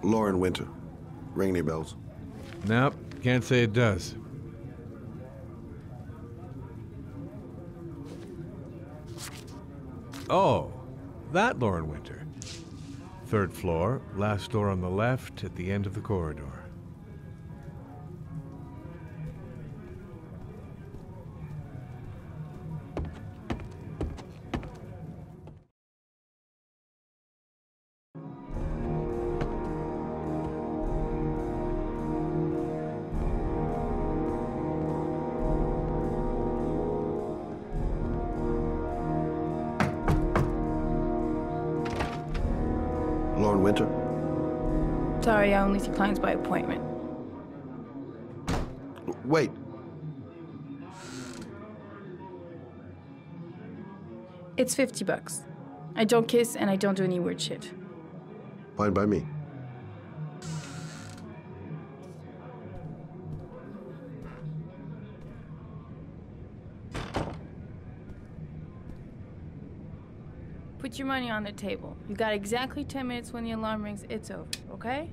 Lauren Winter. Ring any bells? Nope, can't say it does. Oh, that Lauren Winter. 3rd floor, last door on the left at the end of the corridor. Lauren Winter? Sorry, I only see clients by appointment. Wait. It's $50. I don't kiss and I don't do any weird shit. Fine by me. Put your money on the table. You got exactly 10 minutes. When the alarm rings, it's over, okay?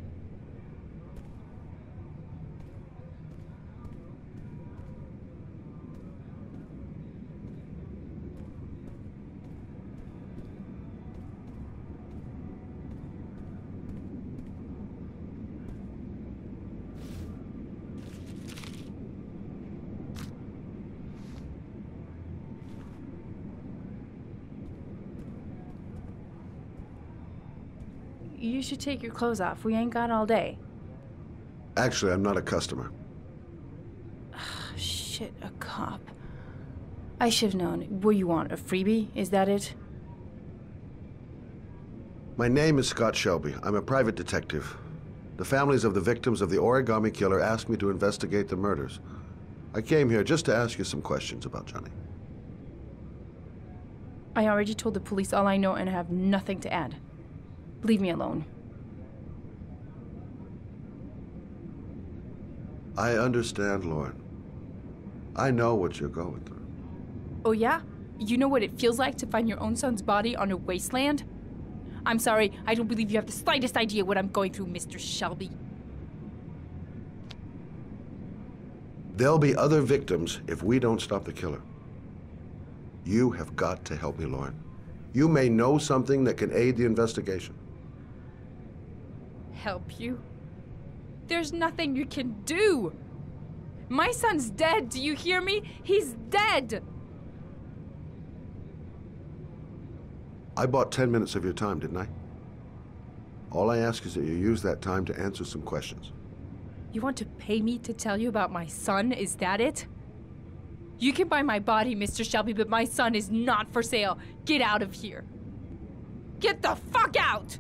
You should take your clothes off. We ain't got all day. Actually, I'm not a customer. Shit, a cop. I should've known. What you want, a freebie? Is that it? My name is Scott Shelby. I'm a private detective. The families of the victims of the origami killer asked me to investigate the murders. I came here just to ask you some questions about Johnny. I already told the police all I know and I have nothing to add. Leave me alone. I understand, Lauren. I know what you're going through. Oh yeah? You know what it feels like to find your own son's body on a wasteland? I'm sorry, I don't believe you have the slightest idea what I'm going through, Mr. Shelby. There'll be other victims if we don't stop the killer. You have got to help me, Lauren. You may know something that can aid the investigation. Help you? There's nothing you can do. My son's dead, do you hear me? He's dead! I bought 10 minutes of your time, didn't I? All I ask is that you use that time to answer some questions. You want to pay me to tell you about my son? Is that it? You can buy my body, Mr. Shelby, but my son is not for sale. Get out of here. Get the fuck out!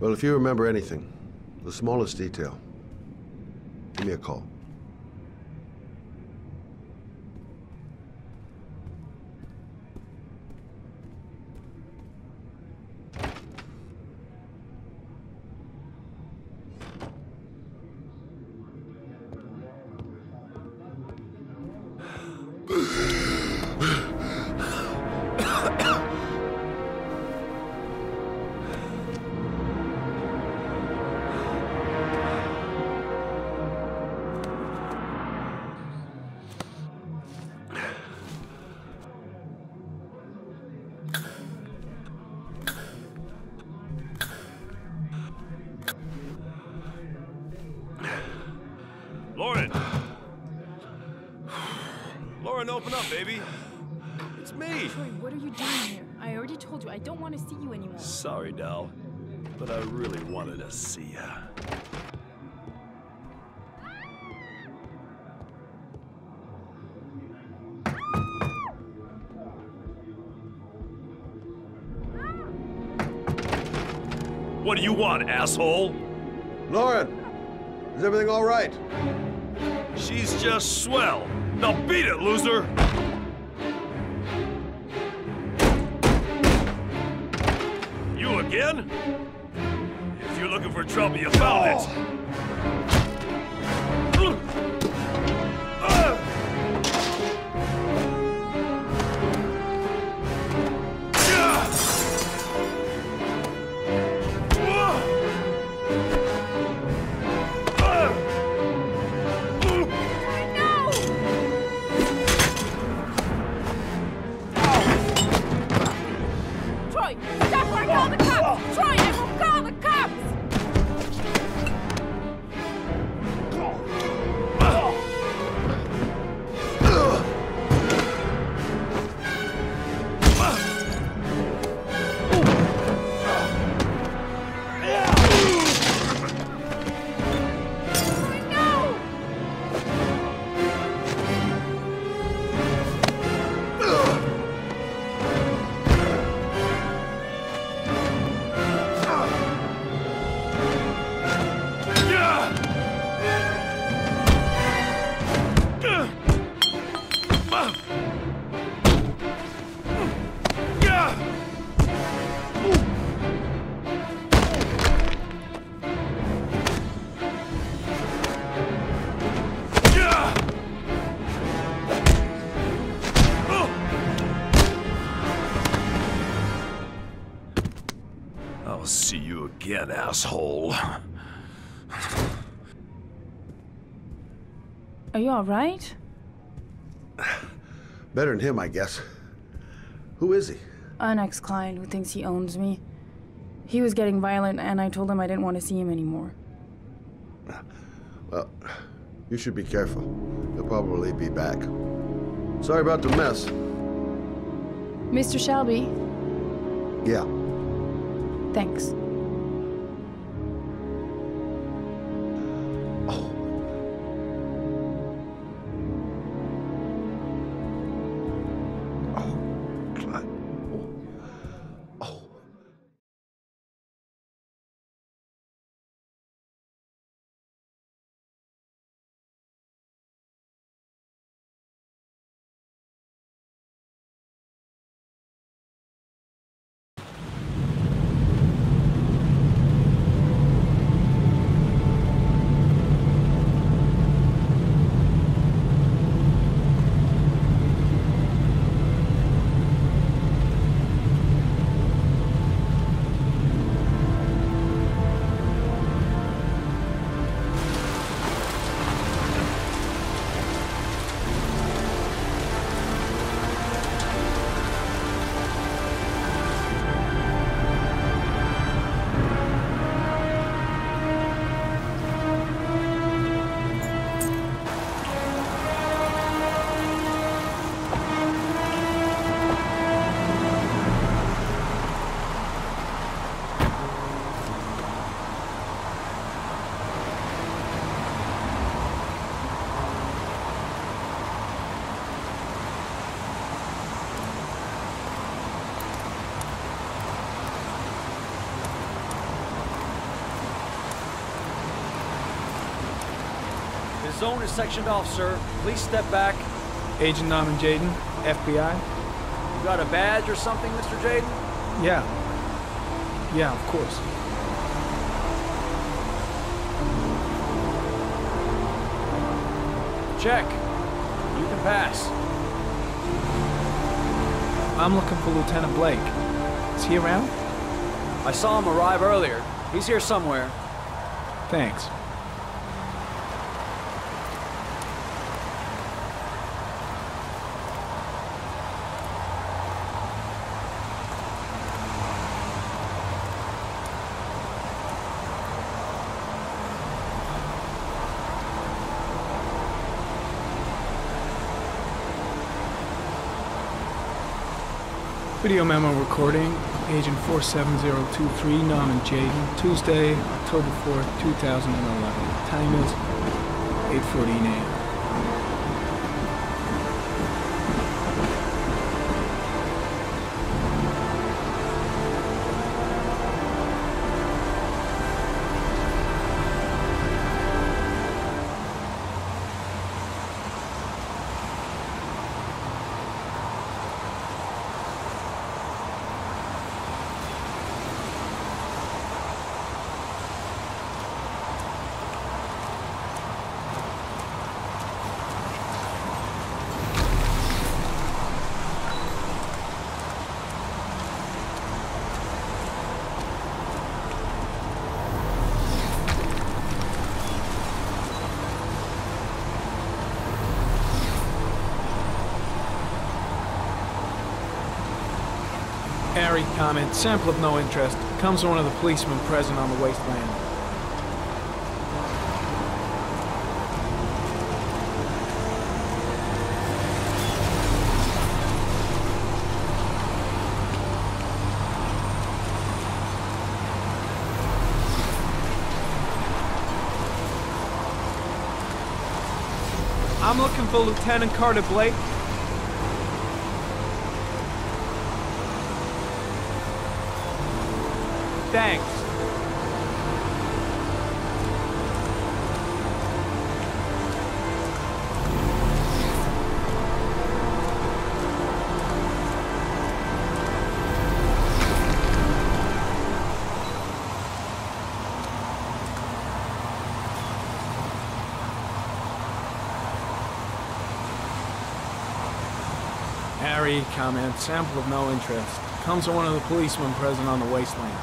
Well, if you remember anything, the smallest detail, give me a call. Lauren! Lauren, open up, baby. It's me. Troy, what are you doing here? I already told you I don't want to see you anymore. Sorry, Dal. but I really wanted to see ya. What do you want, asshole? Lauren, is everything all right? She's just swell. Now beat it, loser! You again? If you're looking for trouble, you found it. I'll see you again, asshole. Are you all right? Better than him, I guess. Who is he? An ex-client who thinks he owns me. He was getting violent, and I told him I didn't want to see him anymore. Well, you should be careful. He'll probably be back. Sorry about the mess. Mr. Shelby, Yeah. thanks. The zone is sectioned off, sir. Please step back. Agent Norman Jaden, FBI. You got a badge or something, Mr. Jaden? Yeah. Yeah, of course. Check. You can pass. I'm looking for Lieutenant Blake. Is he around? I saw him arrive earlier. He's here somewhere. Thanks. Video memo recording Agent 47023, Norman Jaden, Tuesday, October 4th, 2011. Time is 8:14 a.m. Harry comment, sample of no interest. Comes from one of the policemen present on the wasteland. I'm looking for Lieutenant Carter Blake. Thanks. Harry comment, sample of no interest. Comes from one of the policemen present on the wasteland.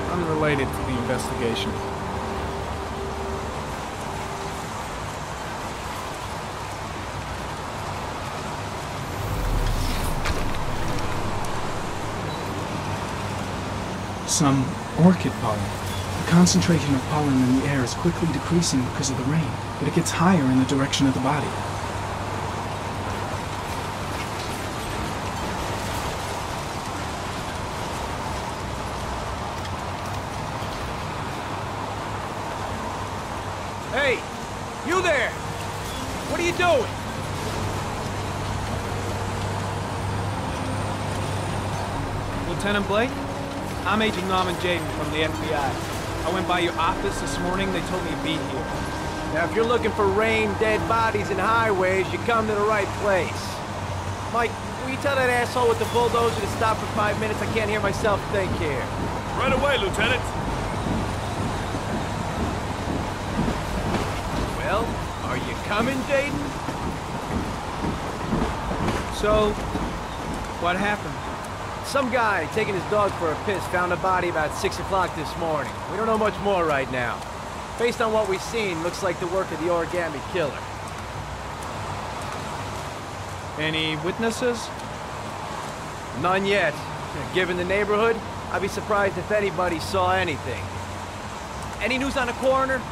Unrelated to the investigation. Some orchid pollen. The concentration of pollen in the air is quickly decreasing because of the rain, but it gets higher in the direction of the body. Hey, you there! What are you doing? Lieutenant Blake? I'm Agent Norman Jaden from the FBI. I went by your office this morning, they told me to be here. Now, if you're looking for rain, dead bodies, and highways, you come to the right place. Mike, will you tell that asshole with the bulldozer to stop for 5 minutes? I can't hear myself think here. Right away, Lieutenant. Well, are you coming, Jaden? So, what happened? Some guy taking his dog for a piss found a body about 6 o'clock this morning. We don't know much more right now. Based on what we've seen, looks like the work of the origami killer. Any witnesses? None yet. Given the neighborhood, I'd be surprised if anybody saw anything. Any news on the coroner?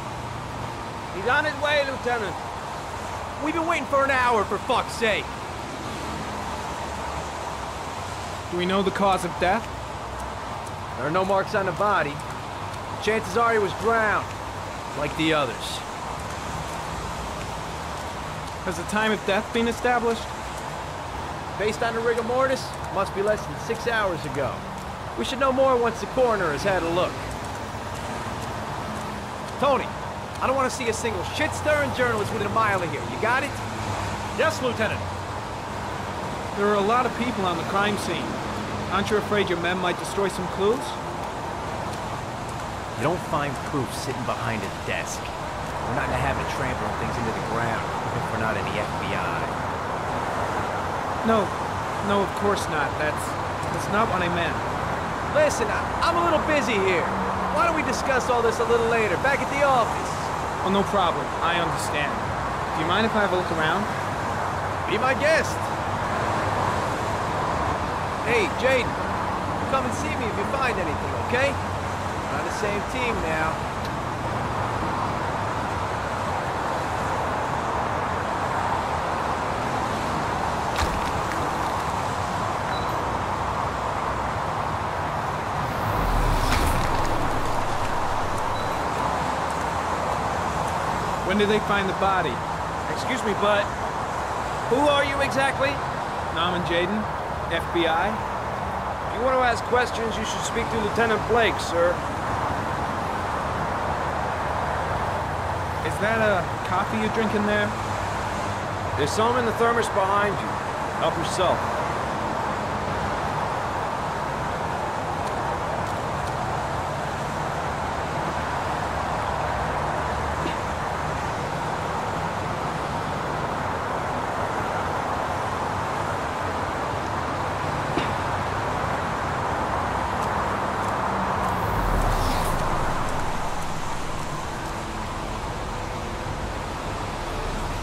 He's on his way, Lieutenant. We've been waiting for an hour, for fuck's sake. Do we know the cause of death? There are no marks on the body. Chances are he was drowned, like the others. Has the time of death been established? Based on the rigor mortis, must be less than 6 hours ago. We should know more once the coroner has had a look. Tony, I don't want to see a single shit-stirring journalist within a mile of here. You got it? Yes, Lieutenant. There are a lot of people on the crime scene. Aren't you afraid your men might destroy some clues? You don't find proof sitting behind a desk. We're not in the habit of trampling things into the ground, if we're not in the FBI. No, No, of course not. That's not what I meant. Listen, I'm a little busy here. Why don't we discuss all this a little later, back at the office? Oh, no problem. I understand. Do you mind if I have a look around? Be my guest. Hey, Jaden, come and see me if you find anything, okay? We're on the same team now. When did they find the body? Excuse me, but who are you exactly? Norman Jaden, FBI. If you want to ask questions, you should speak to Lieutenant Blake, sir. Is that a coffee you're drinking there? There's some in the thermos behind you. Help yourself.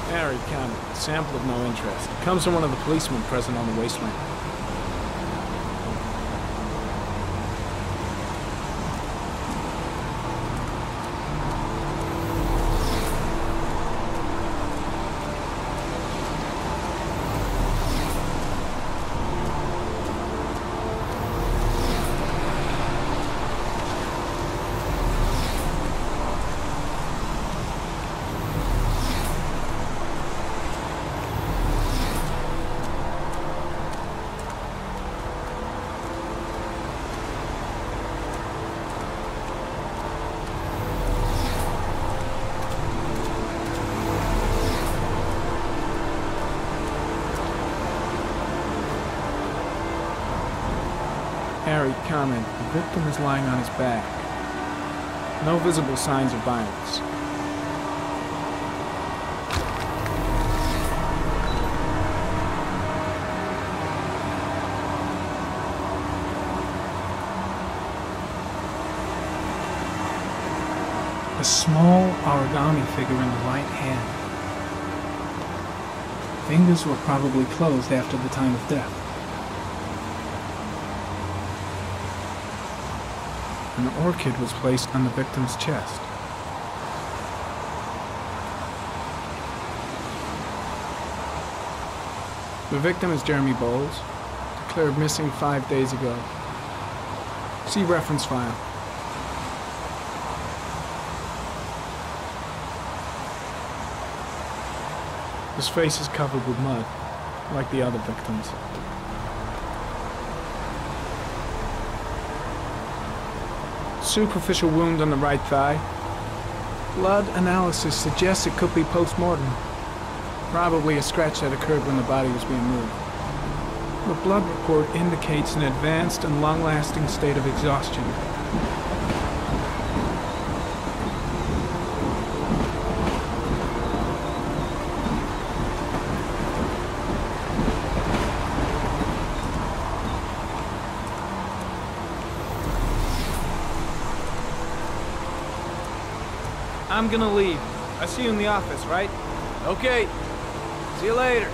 Married comment. Sample of no interest. It comes from one of the policemen present on the wasteland. Harry comment. The victim is lying on his back. No visible signs of violence. A small origami figure in the right hand. Fingers were probably closed after the time of death. An orchid was placed on the victim's chest. The victim is Jeremy Bowles, declared missing 5 days ago. See reference file. His face is covered with mud, like the other victims. Superficial wound on the right thigh. Blood analysis suggests it could be post-mortem. Probably a scratch that occurred when the body was being moved. The blood report indicates an advanced and long-lasting state of exhaustion. I'm gonna leave. I see you in the office, right? Okay. See you later.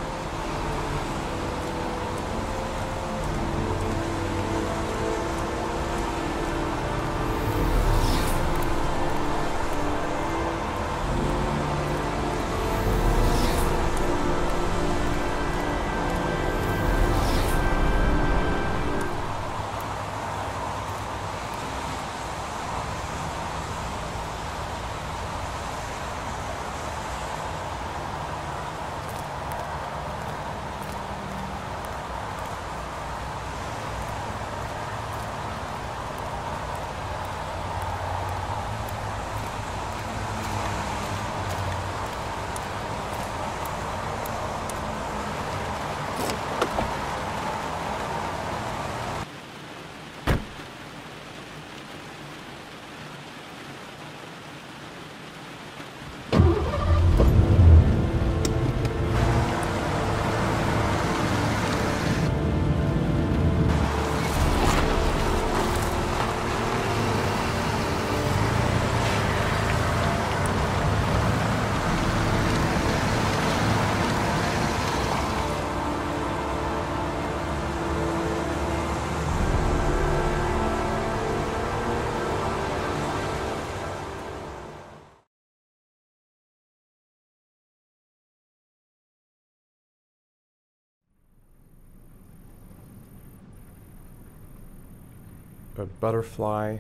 A butterfly.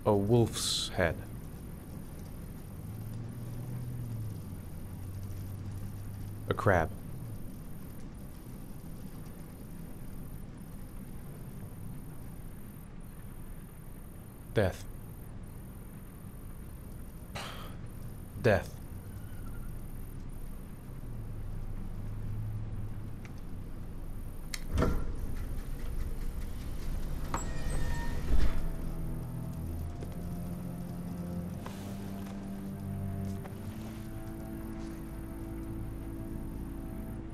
A wolf's head. A crab. Death. Death.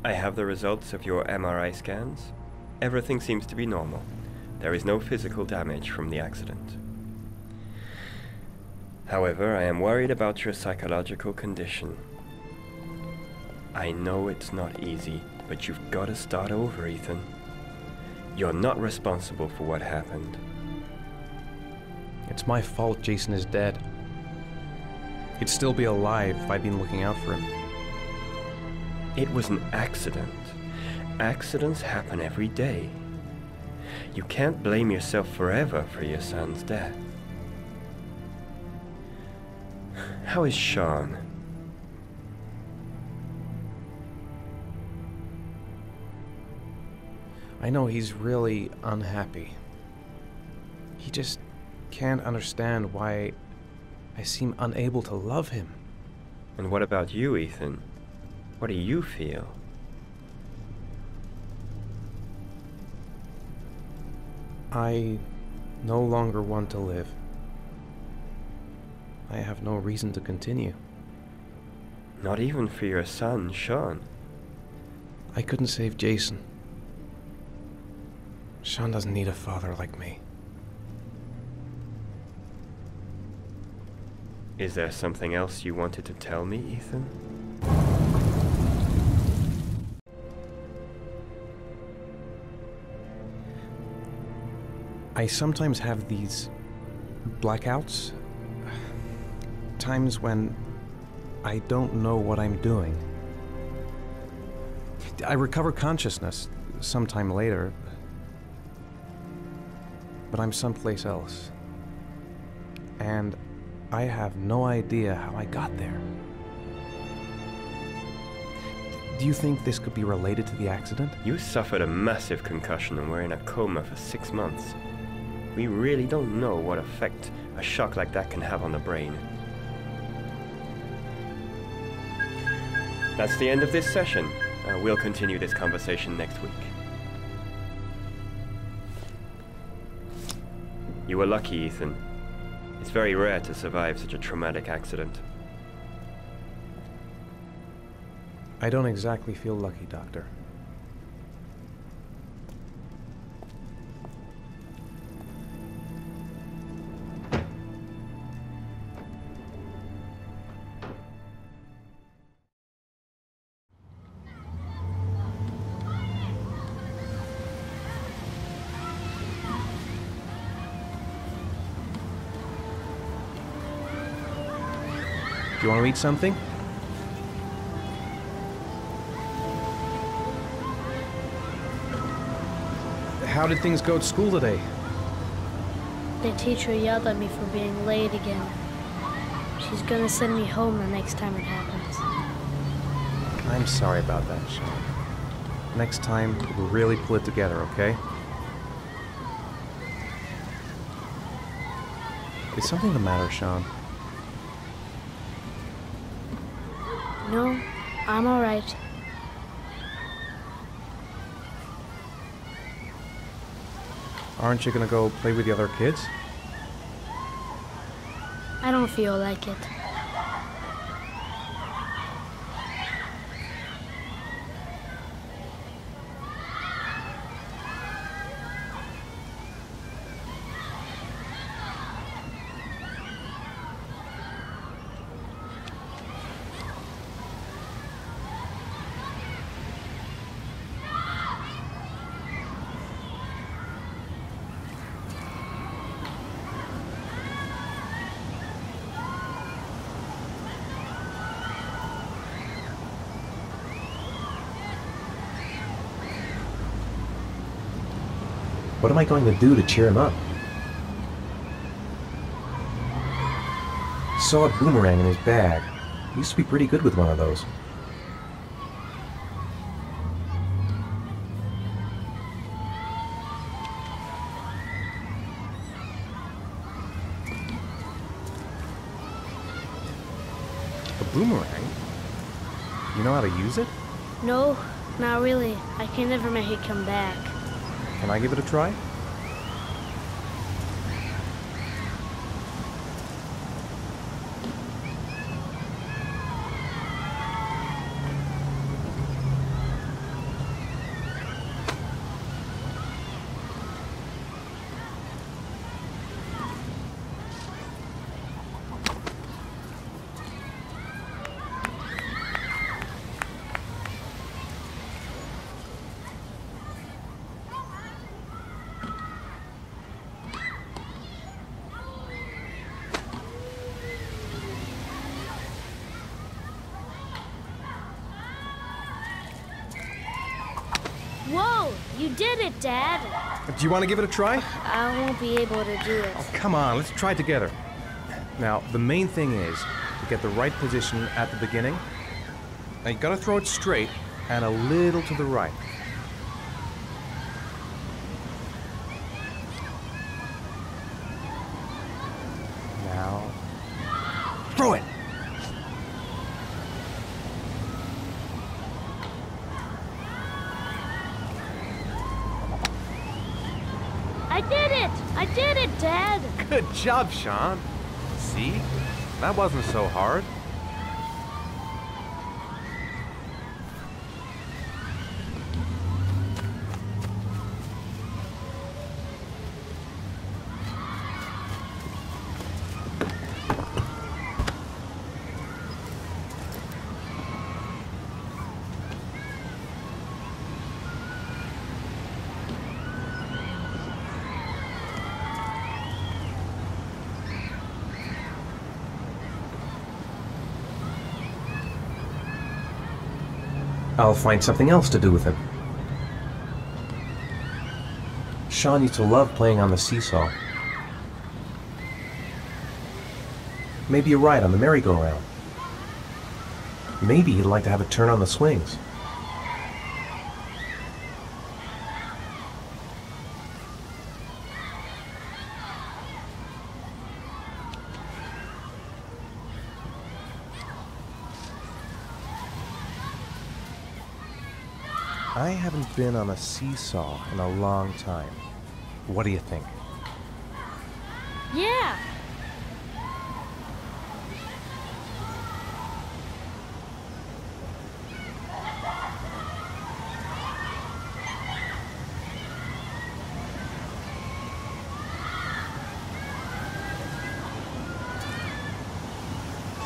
I have the results of your MRI scans. Everything seems to be normal. There is no physical damage from the accident. However, I am worried about your psychological condition. I know it's not easy, but you've got to start over, Ethan. You're not responsible for what happened. It's my fault Jason is dead. He'd still be alive if I'd been looking out for him. It was an accident. Accidents happen every day. You can't blame yourself forever for your son's death. How is Sean? I know he's really unhappy. He just can't understand why I seem unable to love him. And what about you, Ethan? What do you feel? I no longer want to live. I have no reason to continue. Not even for your son, Sean. I couldn't save Jason. Sean doesn't need a father like me. Is there something else you wanted to tell me, Ethan? I sometimes have these blackouts. Times when I don't know what I'm doing. I recover consciousness sometime later, but I'm someplace else. And I have no idea how I got there. Do you think this could be related to the accident? You suffered a massive concussion and were in a coma for 6 months. We really don't know what effect a shock like that can have on the brain. That's the end of this session. We'll continue this conversation next week. You were lucky, Ethan. It's very rare to survive such a traumatic accident. I don't exactly feel lucky, Doctor. Do you want to eat something? How did things go at school today? The teacher yelled at me for being late again. She's gonna send me home the next time it happens. I'm sorry about that, Sean. Next time, we'll really pull it together, okay? Is something the matter, Sean? No, I'm all right. Aren't you gonna go play with the other kids? I don't feel like it. What am I going to do to cheer him up? Saw a boomerang in his bag. He used to be pretty good with one of those. A boomerang? You know how to use it? No, not really. I can never make it come back. Can I give it a try? Whoa! You did it, Dad! Do you want to give it a try? I won't be able to do it. Oh, come on, let's try it together. Now, the main thing is to get the right position at the beginning. Now, you gotta throw it straight and a little to the right. Now, throw it! I did it! I did it, Dad! Good job, Sean. See? That wasn't so hard. I'll find something else to do with him. Sean used to love playing on the seesaw. Maybe a ride on the merry-go-round. Maybe he'd like to have a turn on the swings. I haven't been on a seesaw in a long time. What do you think? Yeah!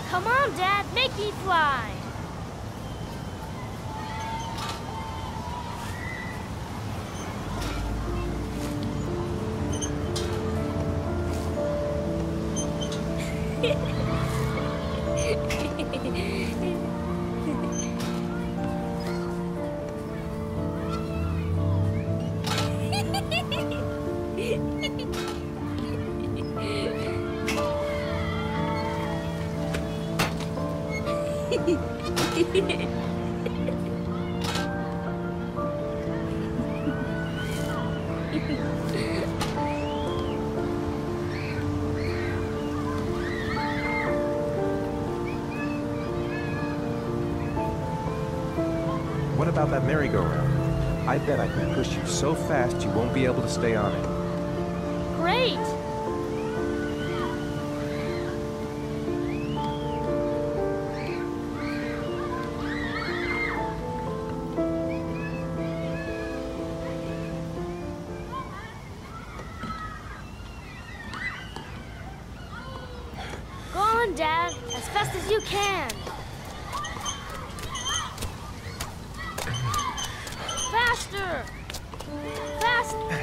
Come on, Dad, make me fly! What about that merry-go-round? I bet I can push you so fast you won't be able to stay on it. Great! Go on, Dad, as fast as you can. Faster! Faster!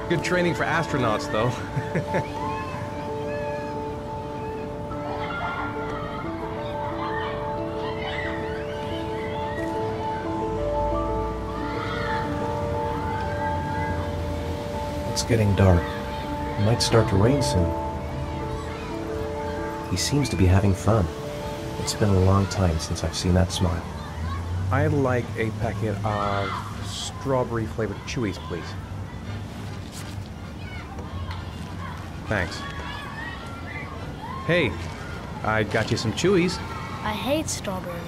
Good training for astronauts, though. It's getting dark. It might start to rain soon. He seems to be having fun. It's been a long time since I've seen that smile. I'd like a packet of strawberry-flavored chewies, please. Thanks. Hey, I got you some chewies. I hate strawberry.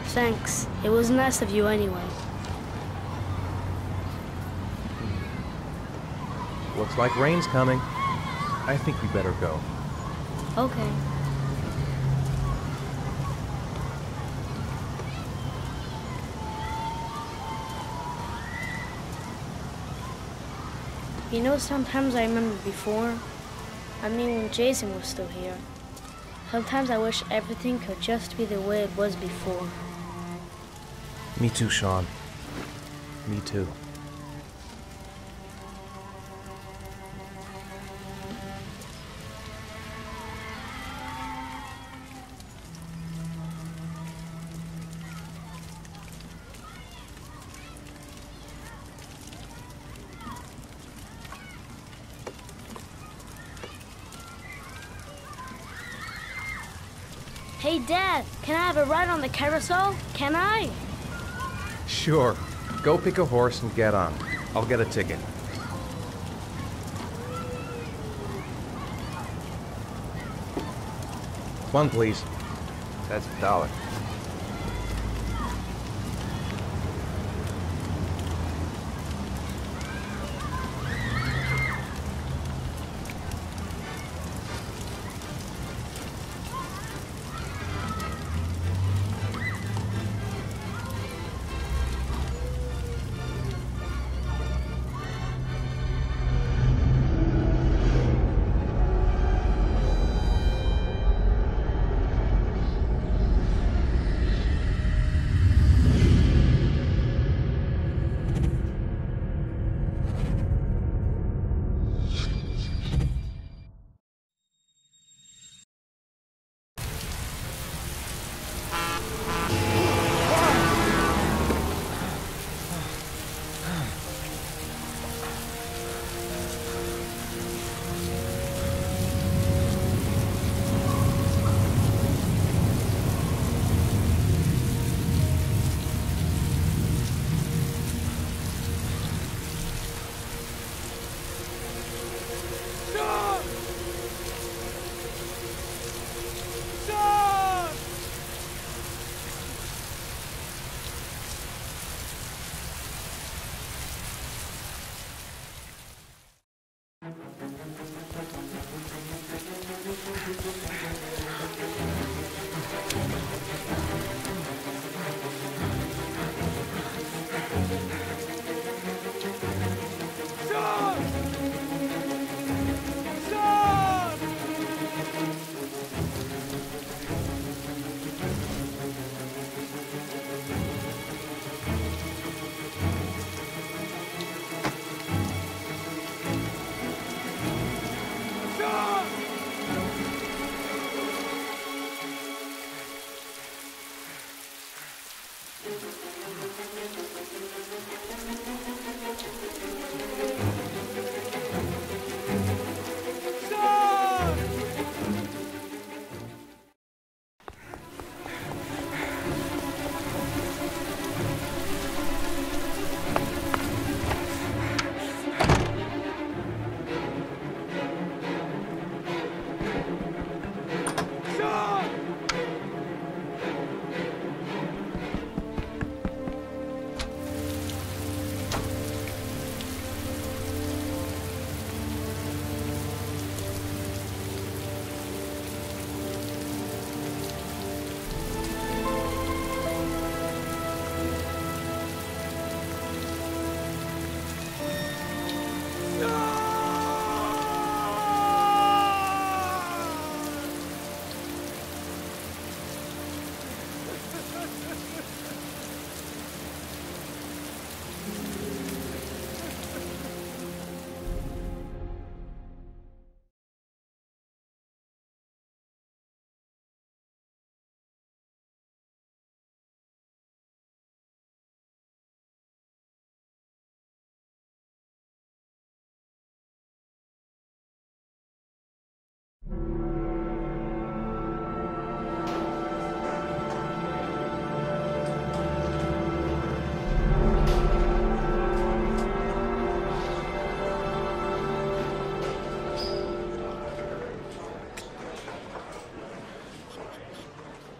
Thanks. It was nice of you anyway. Looks like rain's coming. I think we better go. Okay. You know, sometimes I remember before. I mean, when Jason was still here. Sometimes I wish everything could just be the way it was before. Me too, Sean. Me too. Hey, Dad, can I have a ride on the carousel? Can I? Sure. Go pick a horse and get on. I'll get a ticket. One, please. That's $1.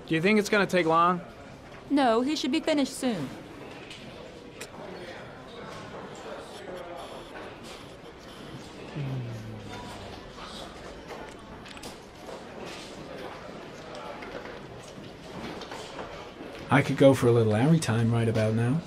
Do you think it's gonna take long? No, he should be finished soon. I could go for a little Larry time right about now.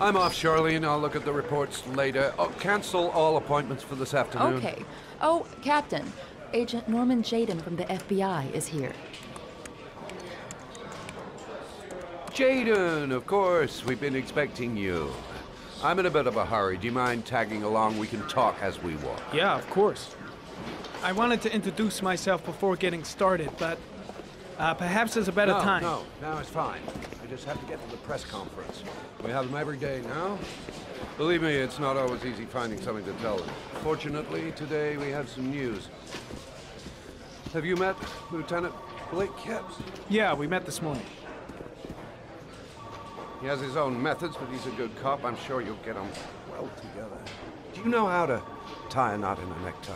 I'm off, Charlene. I'll look at the reports later. Oh, cancel all appointments for this afternoon. Okay. Oh, Captain, Agent Norman Jaden from the FBI is here. Jaden, of course. We've been expecting you. I'm in a bit of a hurry. Do you mind tagging along? We can talk as we walk. Yeah, of course. I wanted to introduce myself before getting started, but perhaps there's a better time. No, it's fine. I just have to get to the press conference. We have them every day now. Believe me, it's not always easy finding something to tell them. Fortunately, today we have some news. Have you met Lieutenant Blake yet? Yeah, we met this morning. He has his own methods, but he's a good cop. I'm sure you'll get on well together. Do you know how to tie a knot in a necktie?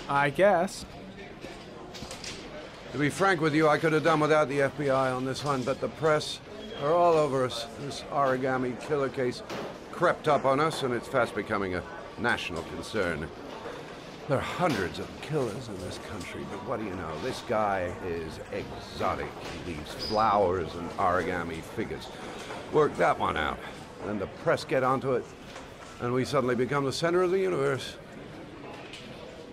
I guess. To be frank with you, I could have done without the FBI on this one, but the press are all over us. This origami killer case crept up on us, and it's fast becoming a national concern. There are hundreds of killers in this country, but what do you know? This guy is exotic. He leaves flowers and origami figures. Work that one out. Then the press get onto it, and we suddenly become the center of the universe.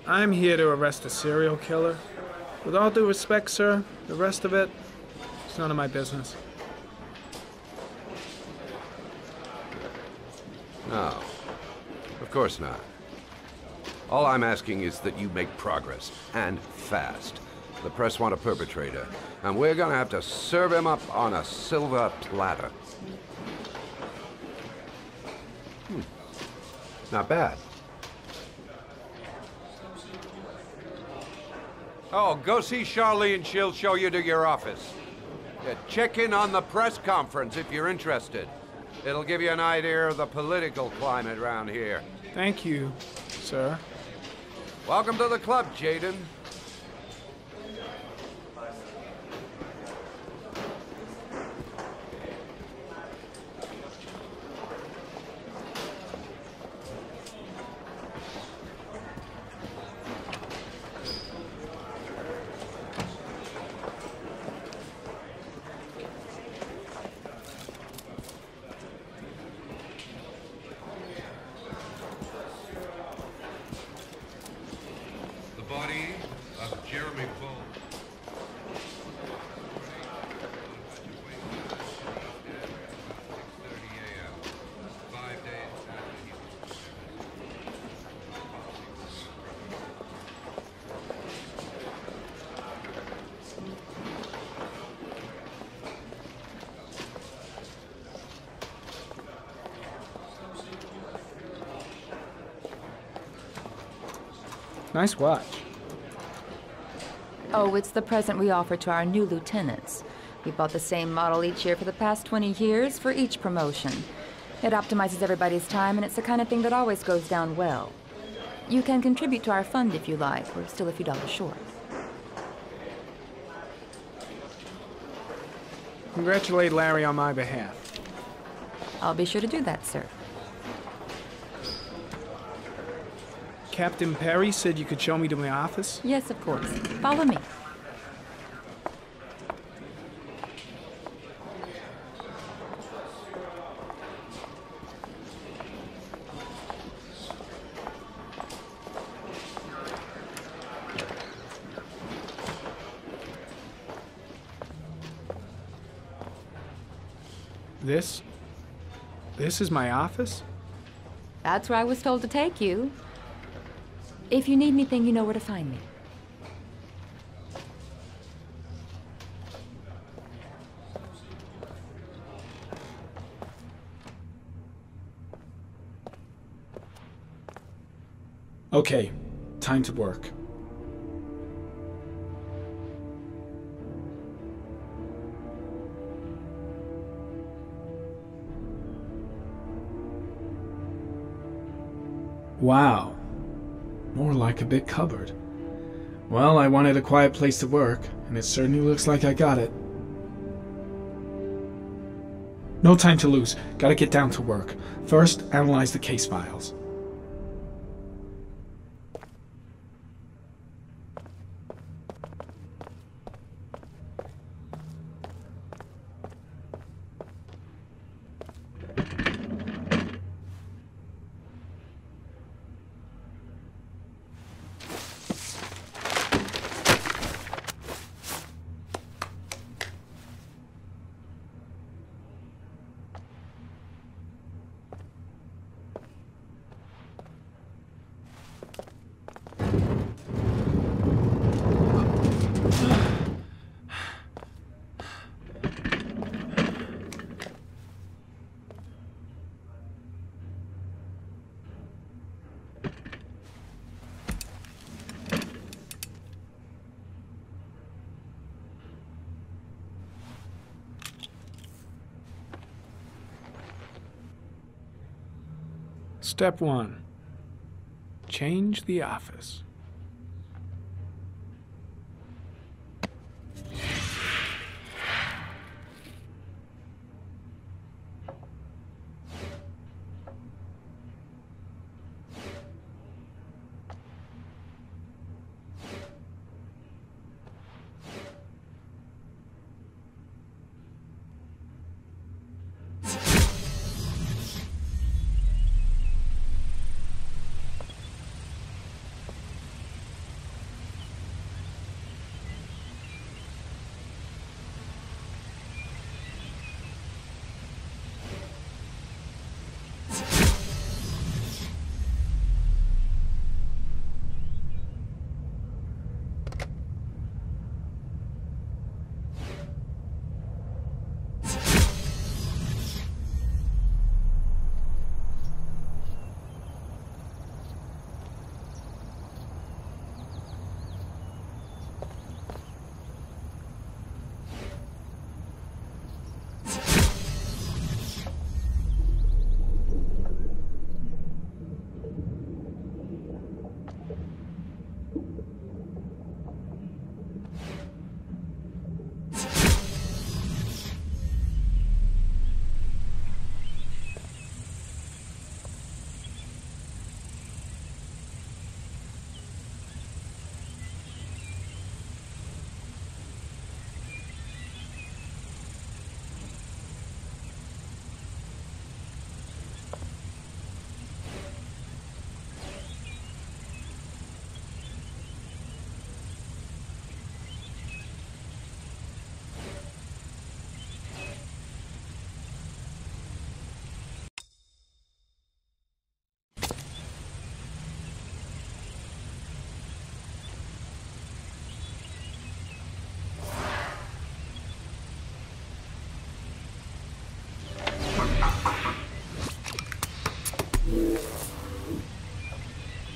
I'm here to arrest a serial killer. With all due respect, sir, the rest of it, it's none of my business. No, of course not. All I'm asking is that you make progress, and fast. The press want a perpetrator, and we're gonna have to serve him up on a silver platter. Not bad. Oh, go see Charlene. She'll show you to your office. Yeah, check in on the press conference if you're interested. It'll give you an idea of the political climate around here. Thank you, sir. Welcome to the club, Jaden. Nice watch. Oh, it's the present we offer to our new lieutenants. We bought the same model each year for the past 20 years for each promotion. It optimizes everybody's time, and it's the kind of thing that always goes down well. You can contribute to our fund if you like. We're still a few dollars short. Congratulate Larry on my behalf. I'll be sure to do that, sir. Captain Perry said you could show me to my office? Yes, of course. Follow me. This is my office? That's where I was told to take you. If you need anything, you know where to find me. Okay, time to work. Wow. More like a big cupboard. Well, I wanted a quiet place to work, and it certainly looks like I got it. No time to lose. Gotta get down to work. First, analyze the case files. Step 1. Change the office.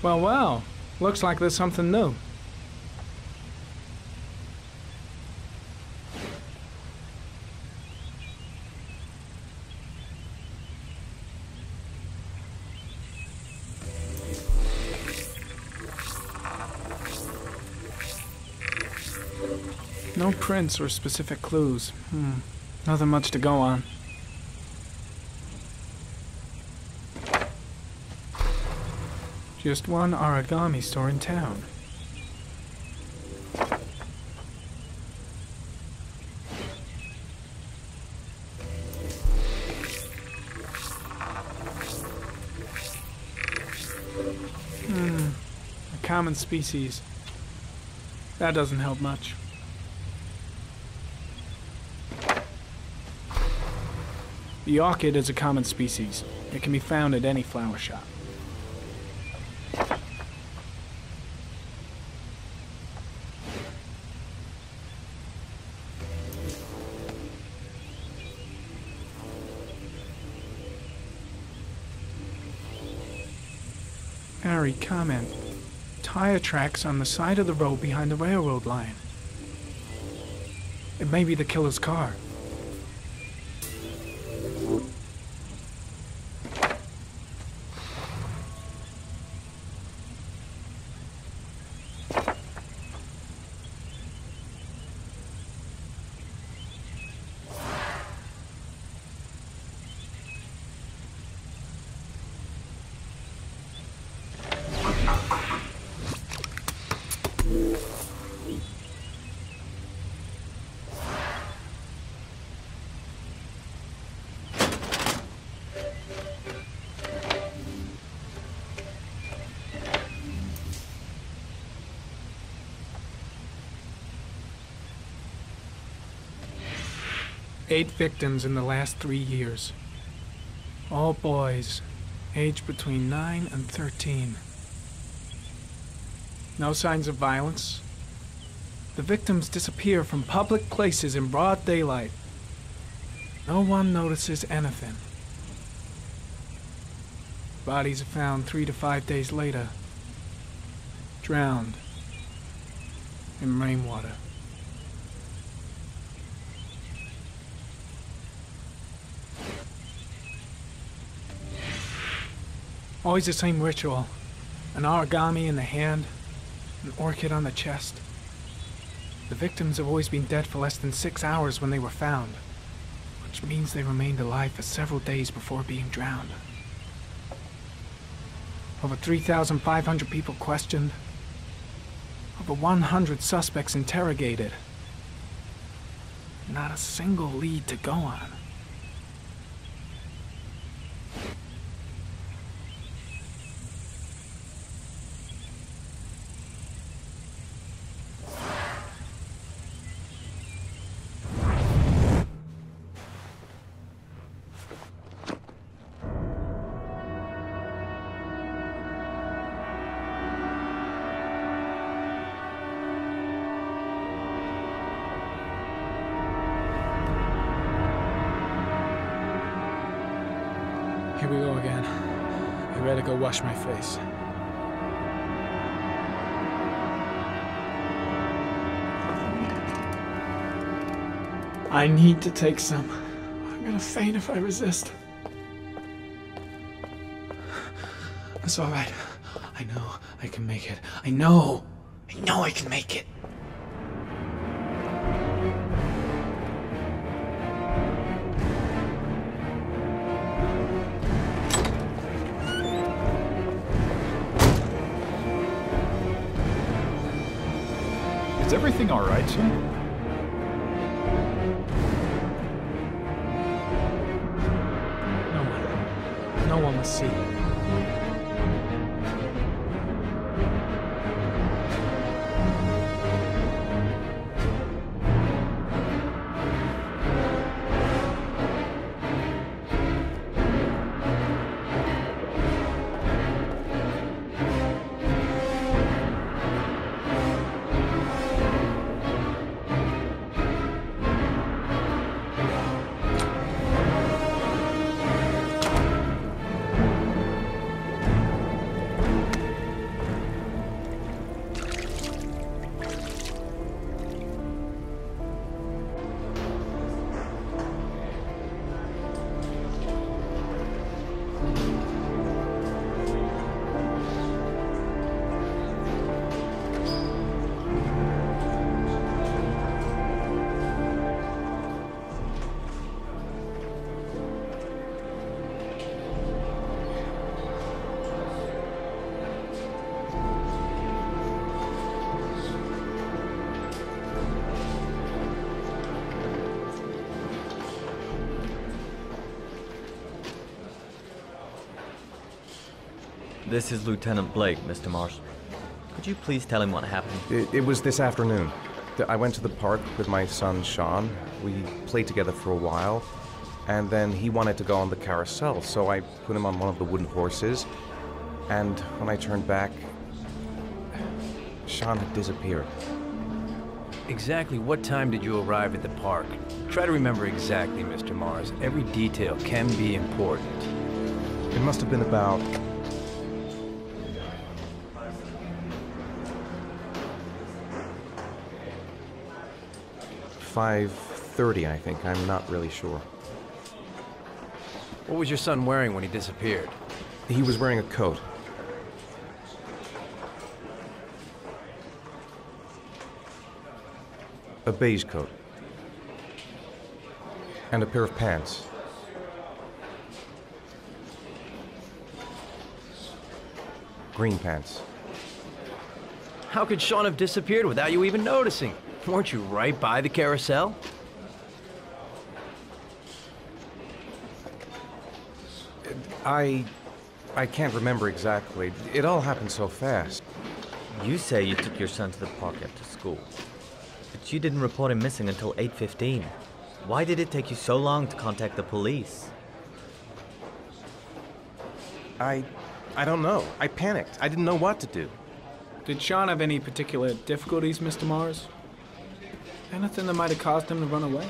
Well, well. Looks like there's something new. No prints or specific clues. Nothing much to go on. Just one origami store in town. A common species. That doesn't help much. The orchid is a common species. It can be found at any flower shop. Harry, comment. Tire tracks on the side of the road behind the railroad line. It may be the killer's car. Eight victims in the last 3 years. All boys, aged between 9 and 13. No signs of violence. The victims disappear from public places in broad daylight. No one notices anything. Bodies are found 3 to 5 days later, drowned in rainwater. Always the same ritual. An origami in the hand, an orchid on the chest. The victims have always been dead for less than 6 hours when they were found, which means they remained alive for several days before being drowned. Over 3,500 people questioned. Over 100 suspects interrogated. Not a single lead to go on. Here we go again. I better go wash my face. I need to take some. I'm gonna faint if I resist. It's all right. I know I can make it. I know I can make it. Is everything all right, sir? No one must see. This is Lieutenant Blake, Mr. Mars. Could you please tell him what happened? It was this afternoon. I went to the park with my son, Sean. We played together for a while, and then he wanted to go on the carousel, so I put him on one of the wooden horses, and when I turned back, Sean had disappeared. Exactly what time did you arrive at the park? Try to remember exactly, Mr. Mars. Every detail can be important. It must have been about 5:30, I think. I'm not really sure. What was your son wearing when he disappeared? He was wearing a coat. A beige coat. And a pair of pants. Green pants. How could Sean have disappeared without you even noticing? Weren't you right by the carousel? I can't remember exactly. It all happened so fast. You say you took your son to the park after school, but you didn't report him missing until 8:15. Why did it take you so long to contact the police? I don't know. I panicked. I didn't know what to do. Did Sean have any particular difficulties, Mr. Mars? Anything that might have caused him to run away?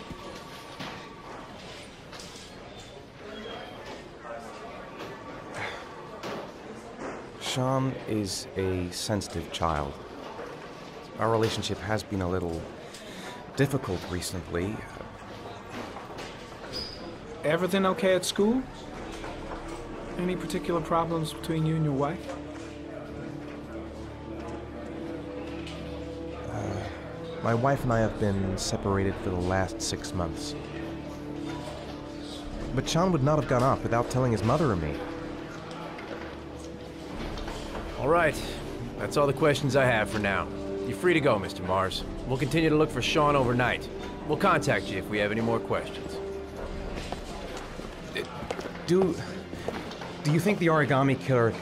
Sean is a sensitive child. Our relationship has been a little difficult recently. Everything okay at school? Any particular problems between you and your wife? My wife and I have been separated for the last 6 months. But Sean would not have gone off without telling his mother or me. All right. That's all the questions I have for now. You're free to go, Mr. Mars. We'll continue to look for Sean overnight. We'll contact you if we have any more questions. Do you think the origami killer...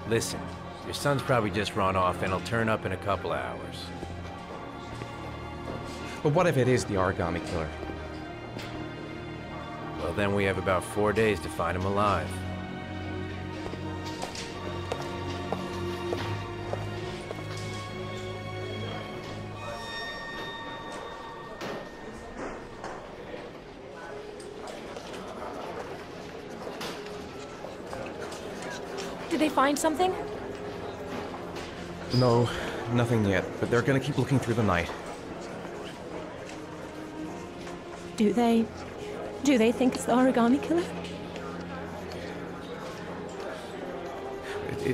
Listen, your son's probably just run off and he'll turn up in a couple hours. But what if it is the origami killer? Well, then we have about 4 days to find him alive. Did they find something? No, nothing yet, but they're gonna keep looking through the night. Do they think it's the origami killer?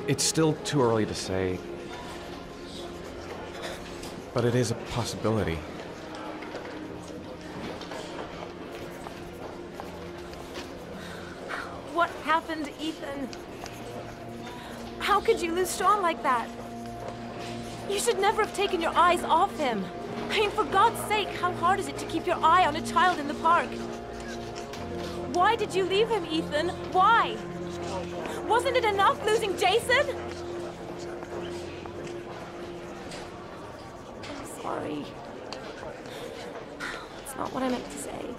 It's still too early to say, but it is a possibility. What happened, Ethan? How could you lose Sean like that? You should never have taken your eyes off him. I mean, for God's sake, how hard is it to keep your eye on a child in the park? Why did you leave him, Ethan? Why? Wasn't it enough losing Jason? I'm sorry. It's not what I meant to say.